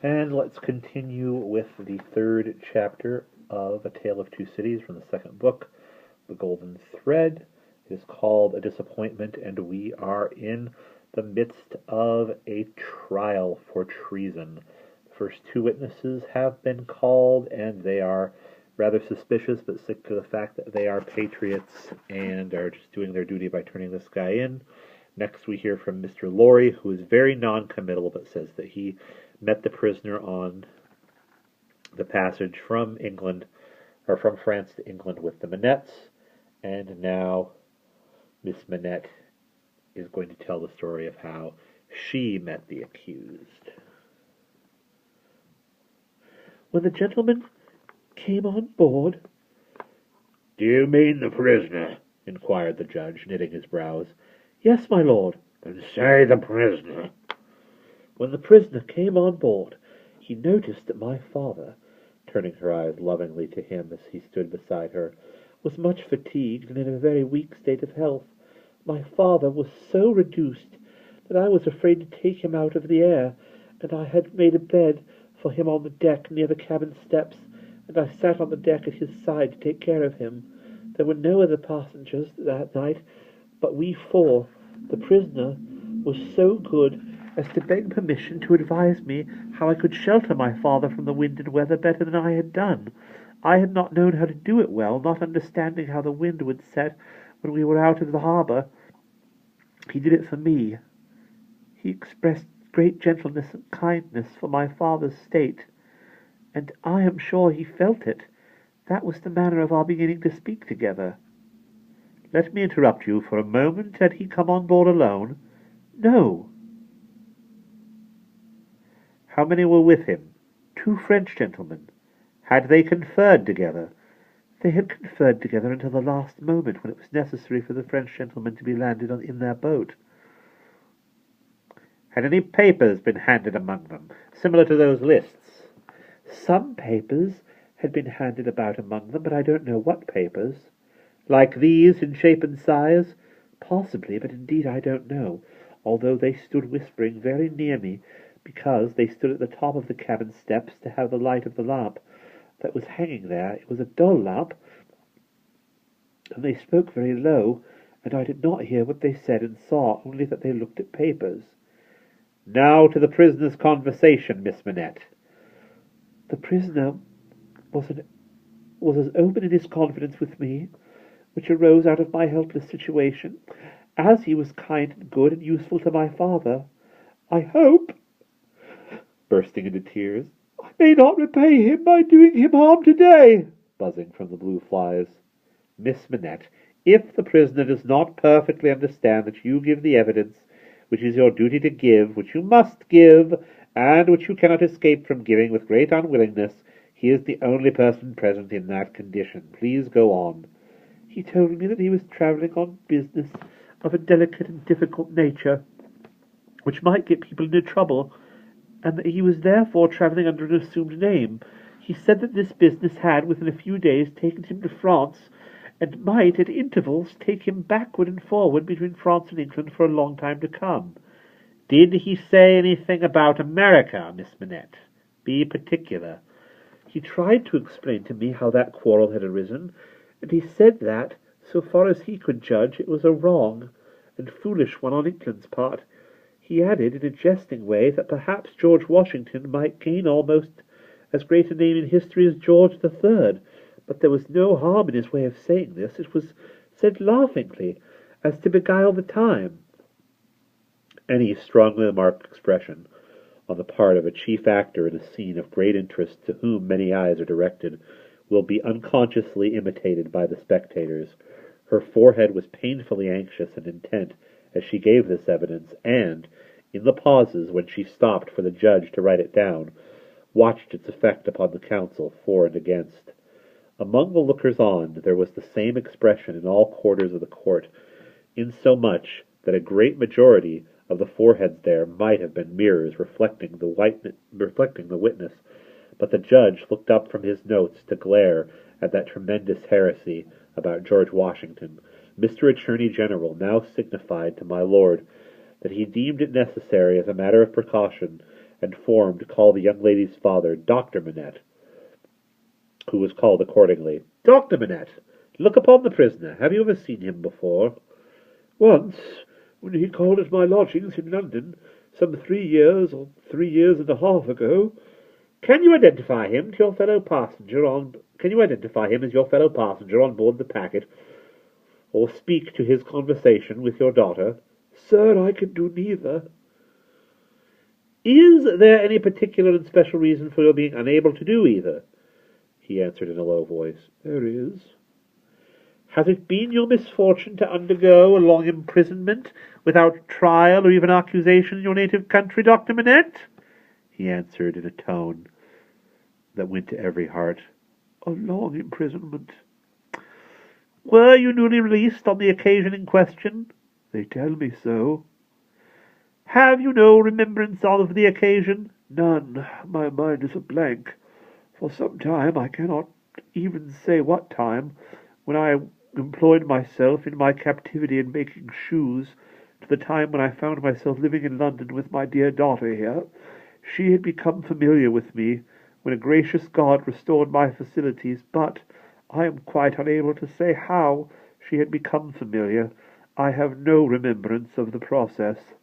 And let's continue with the third chapter of A Tale of Two Cities from the second book, The Golden Thread. It is called A Disappointment, and we are in the midst of a trial for treason. The first two witnesses have been called, and they are rather suspicious, but sick to the fact that they are patriots and are just doing their duty by turning this guy in. Next, we hear from Mr. Laurie, who is very non-committal, but says that he met the prisoner on the passage from England, or from France to England with the Manettes, and now Miss Manette is going to tell the story of how she met the accused. When the gentleman came on board... "Do you mean the prisoner?" inquired the judge, knitting his brows. "Yes, my lord." "Then say the prisoner." "When the prisoner came on board, he noticed that my father," turning her eyes lovingly to him as he stood beside her, "was much fatigued and in a very weak state of health. My father was so reduced that I was afraid to take him out of the air, and I had made a bed for him on the deck near the cabin steps, and I sat on the deck at his side to take care of him. There were no other passengers that night but we four. The prisoner was so good as to beg permission to advise me how I could shelter my father from the wind and weather better than I had done. I had not known how to do it well, not understanding how the wind would set when we were out of the harbour. He did it for me. He expressed great gentleness and kindness for my father's state, and I am sure he felt it. That was the manner of our beginning to speak together." "Let me interrupt you for a moment. Had he come on board alone?" "No." "How many were with him?" "Two French gentlemen." "Had they conferred together?" "They had conferred together until the last moment, when it was necessary for the French gentlemen to be landed in their boat." "Had any papers been handed among them, similar to those lists?" "Some papers had been handed about among them, but I don't know what papers." "Like these in shape and size?" "Possibly, but indeed I don't know, although they stood whispering very near me, because they stood at the top of the cabin steps to have the light of the lamp that was hanging there. It was a dull lamp, and they spoke very low, and I did not hear what they said and saw, only that they looked at papers." "Now to the prisoner's conversation, Miss Manette." "The prisoner was as open in his confidence with me, which arose out of my helpless situation, as he was kind and good and useful to my father. I hope," bursting into tears, "I may not repay him by doing him harm today," buzzing from the blue flies. "Miss Manette, if the prisoner does not perfectly understand that you give the evidence which is your duty to give, which you must give, and which you cannot escape from giving with great unwillingness, he is the only person present in that condition. Please go on." "He told me that he was travelling on business of a delicate and difficult nature, which might get people into trouble, and that he was therefore travelling under an assumed name. He said that this business had, within a few days, taken him to France, and might, at intervals, take him backward and forward between France and England for a long time to come." "Did he say anything about America, Miss Manette? Be particular." "He tried to explain to me how that quarrel had arisen, and he said that, so far as he could judge, it was a wrong and foolish one on England's part. He added, in a jesting way, that perhaps George Washington might gain almost as great a name in history as George III, but there was no harm in his way of saying this. It was said laughingly, as to beguile the time." Any strongly marked expression on the part of a chief actor in a scene of great interest to whom many eyes are directed will be unconsciously imitated by the spectators. Her forehead was painfully anxious and intent as she gave this evidence, and, in the pauses when she stopped for the judge to write it down, watched its effect upon the counsel for and against. Among the lookers-on there was the same expression in all quarters of the court, insomuch that a great majority of the foreheads there might have been mirrors reflecting the witness, but the judge looked up from his notes to glare at that tremendous heresy about George Washington. Mr. Attorney General now signified to my lord that he deemed it necessary, as a matter of precaution, and formed to call the young lady's father Dr. Manette, who was called accordingly. "Dr. Manette, look upon the prisoner. Have you ever seen him before?" "Once, when he called at my lodgings in London, some 3 years or 3 years and a half ago." "Can you identify him as your fellow passenger on board the packet, or speak to his conversation with your daughter?" "Sir, I can do neither." "Is there any particular and special reason for your being unable to do either?" He answered in a low voice. "There is." "Has it been your misfortune to undergo a long imprisonment without trial or even accusation in your native country, Dr. Manette?" He answered in a tone that went to every heart. "A long imprisonment." "Were you newly released on the occasion in question?" "They tell me so." "Have you no remembrance of the occasion?" "None. My mind is a blank. For some time, I cannot even say what time, when I employed myself in my captivity in making shoes, to the time when I found myself living in London with my dear daughter here, she had become familiar with me, when a gracious God restored my facilities, but I am quite unable to say how she had become familiar. I have no remembrance of the process."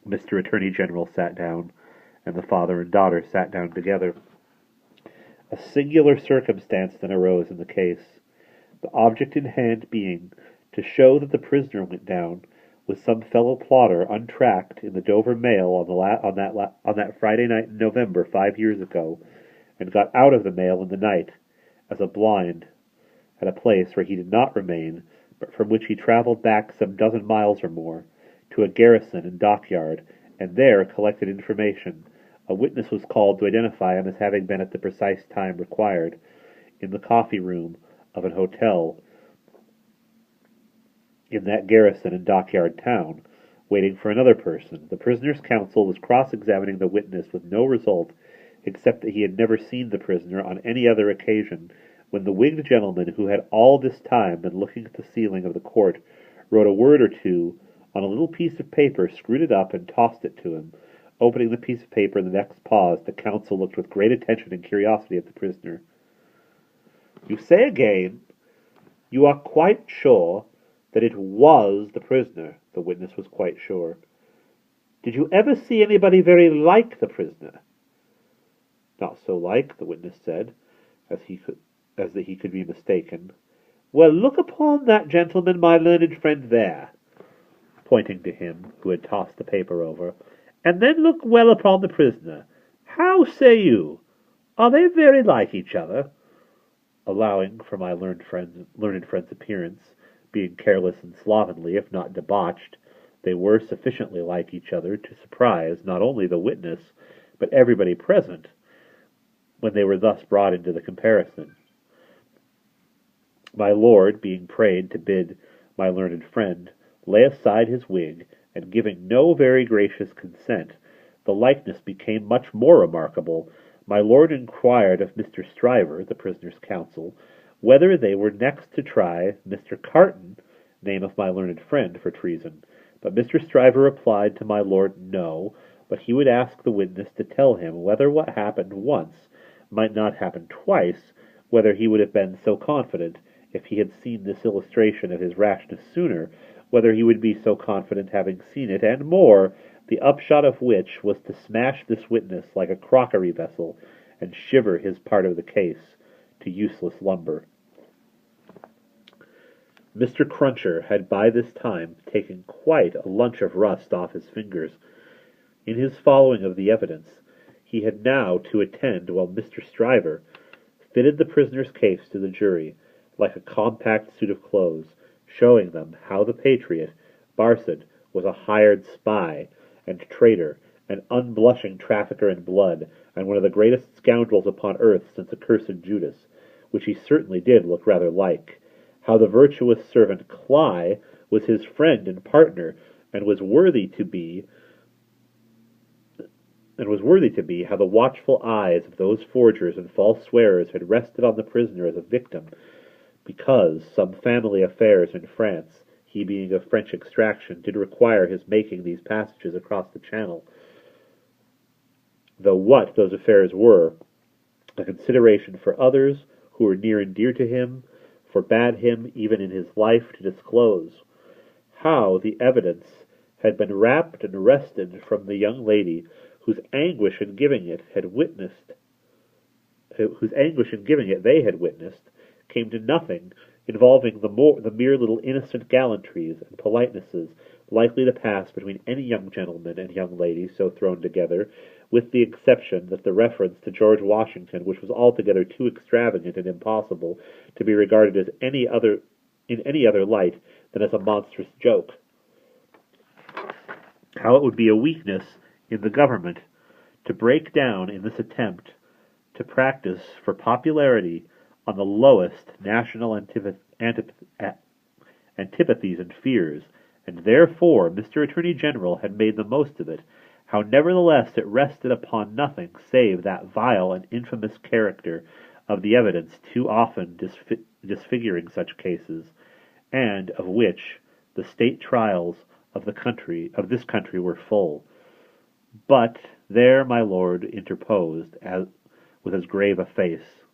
Mr. Attorney General sat down, and the father and daughter sat down together. A singular circumstance then arose in the case, the object in hand being to show that the prisoner went down with some fellow plotter untracked in the Dover mail on that Friday night in November 5 years ago, and got out of the mail in the night as a blind at a place where he did not remain, but from which he travelled back some dozen miles or more to a garrison and dockyard, and there collected information. A witness was called to identify him as having been at the precise time required in the coffee room of an hotel in that garrison and dockyard town, waiting for another person. The prisoner's counsel was cross-examining the witness with no result, except that he had never seen the prisoner on any other occasion, when the wigged gentleman, who had all this time been looking at the ceiling of the court, wrote a word or two on a little piece of paper, screwed it up, and tossed it to him. Opening the piece of paper in the next pause, the counsel looked with great attention and curiosity at the prisoner. "You say again, you are quite sure that it was the prisoner?" The witness was quite sure. "Did you ever see anybody very like the prisoner?" "Not so like," the witness said, as that he could be mistaken. "Well, look upon that gentleman, my learned friend, there," pointing to him who had tossed the paper over, "and then look well upon the prisoner. How say you? Are they very like each other?" Allowing for my learned friend's appearance being careless and slovenly, if not debauched, they were sufficiently like each other to surprise not only the witness, but everybody present, when they were thus brought into the comparison. My lord, being prayed to bid my learned friend lay aside his wig, and giving no very gracious consent, the likeness became much more remarkable. My lord inquired of Mr. Stryver, the prisoner's counsel, whether they were next to try Mr. Carton, name of my learned friend, for treason. But Mr. Stryver replied to my lord no, but he would ask the witness to tell him whether what happened once might not happen twice, whether he would have been so confident if he had seen this illustration of his rashness sooner, whether he would be so confident having seen it, and more, the upshot of which was to smash this witness like a crockery vessel, and shiver his part of the case to useless lumber. Mr. Cruncher had by this time taken quite a lunch of rust off his fingers. In his following of the evidence, he had now to attend while Mr. Stryver fitted the prisoner's case to the jury, like a compact suit of clothes, showing them how the patriot, Barsad, was a hired spy and traitor, an unblushing trafficker in blood, and one of the greatest scoundrels upon earth since accursed Judas, which he certainly did look rather like. How the virtuous servant Cly was his friend and partner, and was worthy to be, how the watchful eyes of those forgers and false swearers had rested on the prisoner as a victim, because some family affairs in France, he being of French extraction, did require his making these passages across the Channel. though what those affairs were, a consideration for others who were near and dear to him, forbade him, even in his life, to disclose. How the evidence had been wrapped and wrested from the young lady whose anguish in giving it they had witnessed, came to nothing, involving the mere little innocent gallantries and politenesses likely to pass between any young gentleman and young lady so thrown together, with the exception that the reference to George Washington, which was altogether too extravagant and impossible to be regarded as in any other light than as a monstrous joke. How it would be a weakness in the government to break down in this attempt to practice for popularity on the lowest national antipathies and fears, and therefore Mr. Attorney General had made the most of it, how nevertheless it rested upon nothing save that vile and infamous character of the evidence too often disfiguring such cases, and of which the state trials of this country were full. But there my lord interposed, with as grave a face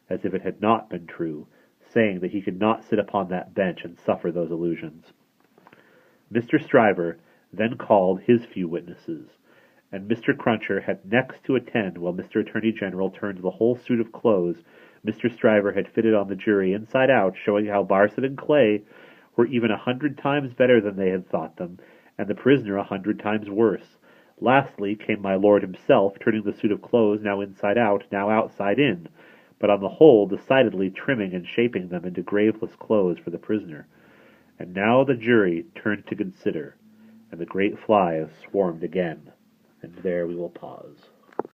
as if it had not been true, saying that he could not sit upon that bench and suffer those illusions. Mr. Stryver then called his few witnesses, and Mr. Cruncher had next to attend while Mr. Attorney General turned the whole suit of clothes Mr. Stryver had fitted on the jury inside out, showing how Barset and Clay were even 100 times better than they had thought them, and the prisoner 100 times worse. Lastly came my lord himself, turning the suit of clothes now inside out, now outside in, but on the whole decidedly trimming and shaping them into graveless clothes for the prisoner. And now the jury turned to consider, and the great flies swarmed again. And there we will pause.